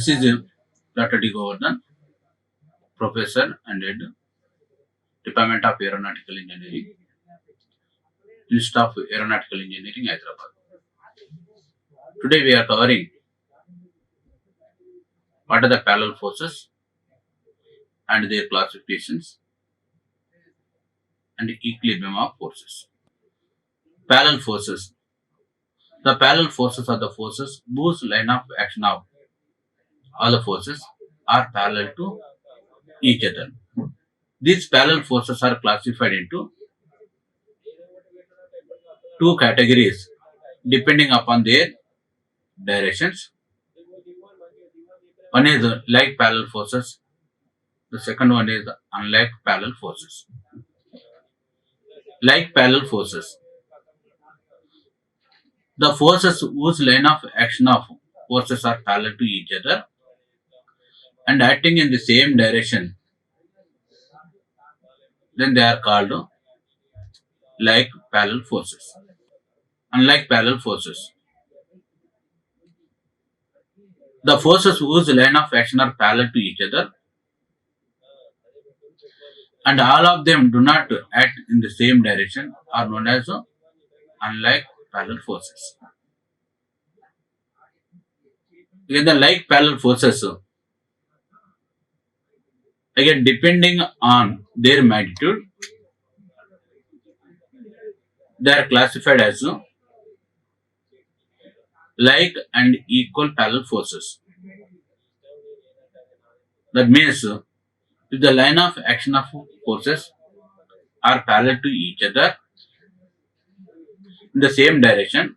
This is Dr. D. Govardhan, Professor and Head, Department of Aeronautical Engineering, Institute of Aeronautical Engineering, Hyderabad. Today we are covering what are the parallel forces and their classifications and equilibrium of forces. Parallel forces. The parallel forces are the forces whose line of action of all the forces are parallel to each other. These parallel forces are classified into two categories depending upon their directions. One is like parallel forces, the second one is unlike parallel forces. Like parallel forces, the forces whose line of action of forces are parallel to each other and acting in the same direction, then they are called like parallel forces. Unlike parallel forces, the forces whose line of action are parallel to each other and all of them do not act in the same direction are known as unlike parallel forces. Again, the like parallel forces, again depending on their magnitude, they are classified as like and equal parallel forces. That means if the line of action of forces are parallel to each other in the same direction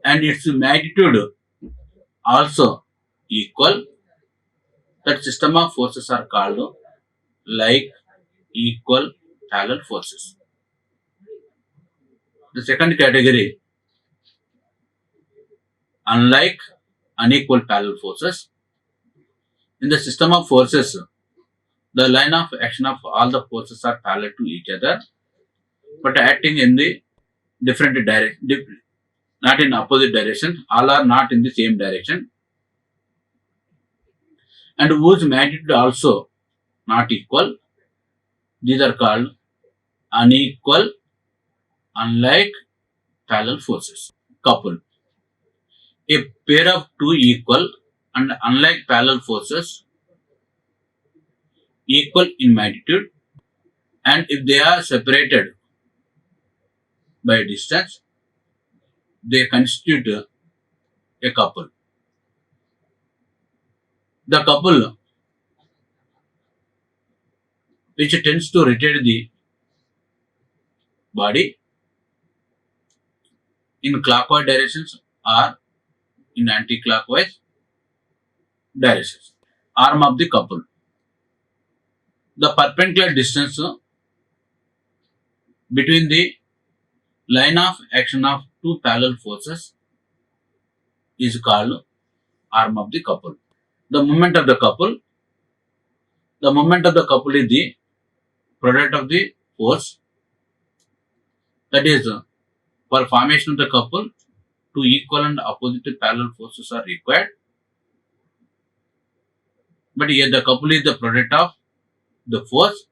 and its magnitude also equal, that system of forces are called like equal parallel forces. The second category, unlike unequal parallel forces. In the system of forces, the line of action of all the forces are parallel to each other, but acting in the different direction, not in opposite direction. All are not in the same direction, and whose magnitude also not equal. These are called unequal, unlike parallel forces. Couple. A pair of two equal and unlike parallel forces equal in magnitude, and if they are separated by a distance, they constitute a couple. The couple which tends to rotate the body in clockwise directions or in anti-clockwise directions. Arm of the couple. The perpendicular distance between the line of action of two parallel forces is called arm of the couple. The moment of the couple. The moment of the couple is the product of the force. That is, for formation of the couple, two equal and opposite parallel forces are required. But here the couple is the product of the force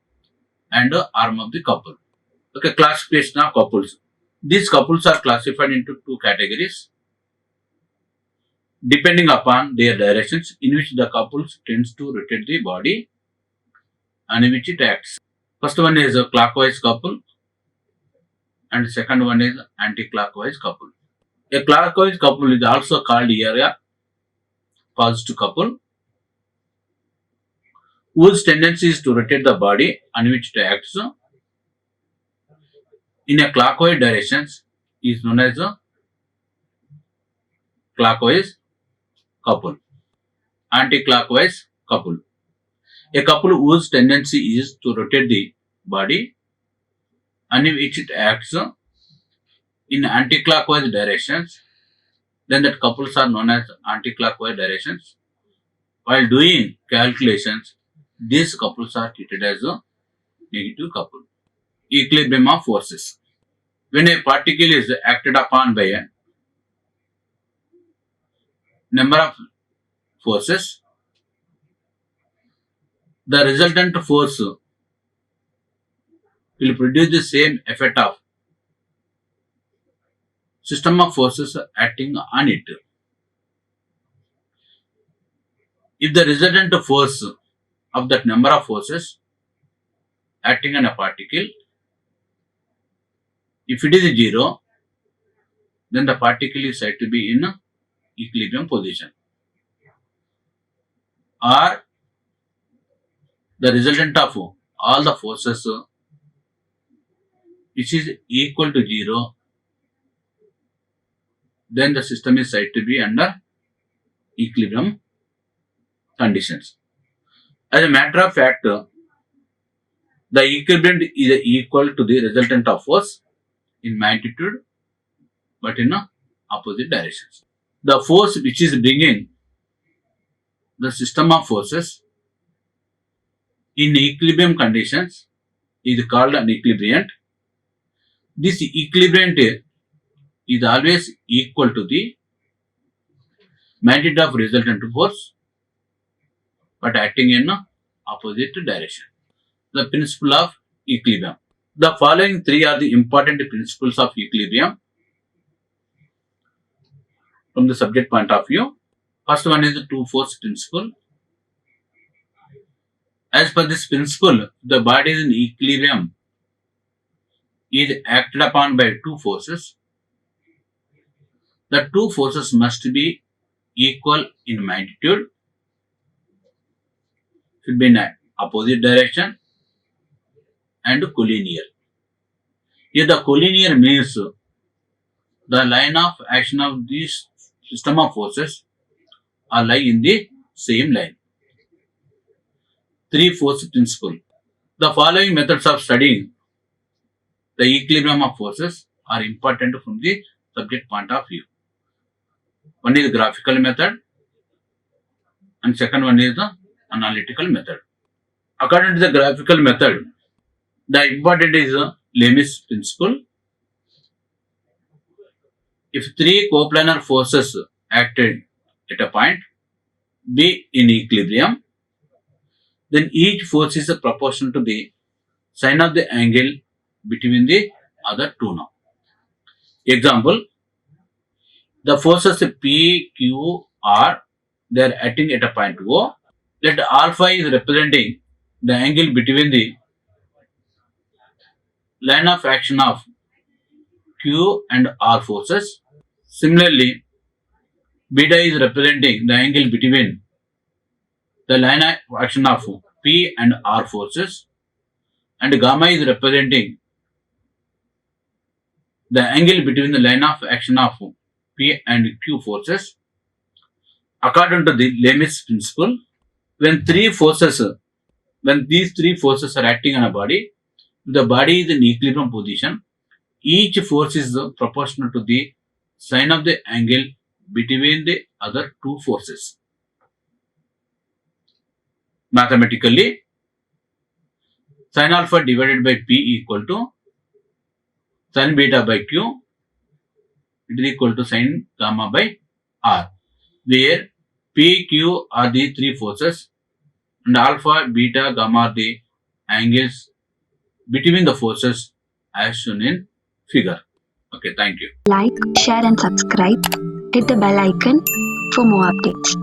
and the arm of the couple. Okay, classification of couples. These couples are classified into two categories depending upon their directions in which the couples tends to rotate the body and in which it acts. First one is a clockwise couple and second one is anti-clockwise couple. A clockwise couple is also called here a positive couple, whose tendency is to rotate the body on which it acts in a clockwise directions is known as a clockwise couple. Anti-clockwise couple. A couple whose tendency is to rotate the body and in which it acts in anti-clockwise directions, then that couples are known as anti-clockwise directions. While doing calculations, these couples are treated as a negative couple. Equilibrium of forces. When a particle is acted upon by a number of forces, the resultant force will produce the same effect of system of forces acting on it. If the resultant force of that number of forces acting on a particle, if it is 0, then the particle is said to be in equilibrium position. Or the resultant of all the forces which is equal to 0, then the system is said to be under equilibrium conditions. As a matter of fact, the equilibrium is equal to the resultant of force in magnitude but in opposite directions. The force which is bringing the system of forces in equilibrium conditions is called an equilibriant. This equilibriant is always equal to the magnitude of resultant force but acting in opposite direction. The principle of equilibrium. The following three are the important principles of equilibrium from the subject point of view. First one is the two-force principle. As per this principle, the body is in equilibrium is acted upon by two forces. The two forces must be equal in magnitude, should be in opposite direction, and collinear. Here the collinear means the line of action of this system of forces are lie in the same line. Three-force principle. The following methods of studying the equilibrium of forces are important from the subject point of view. One is graphical method and second one is the analytical method. According to the graphical method, the important is the Lewis principle. If three coplanar forces acted at a point B in equilibrium, then each force is proportional to the sine of the angle between the other two now. Example, the forces P, Q, R, they are acting at a point O. Let alpha is representing the angle between the line of action of Q and R forces. Similarly, beta is representing the angle between the line of action of P and R forces, and gamma is representing the angle between the line of action of P and Q forces. According to the Lewis principle, when these three forces are acting on a body, the body is in equilibrium position. Each force is proportional to the sine of the angle between the other two forces. Mathematically, sin alpha divided by P equal to sin beta by Q, it is equal to sin gamma by R, where P, Q are the three forces and alpha, beta, gamma are the angles between the forces as shown in figure. Okay, thank you. Like, share and subscribe. Hit the bell icon for more updates.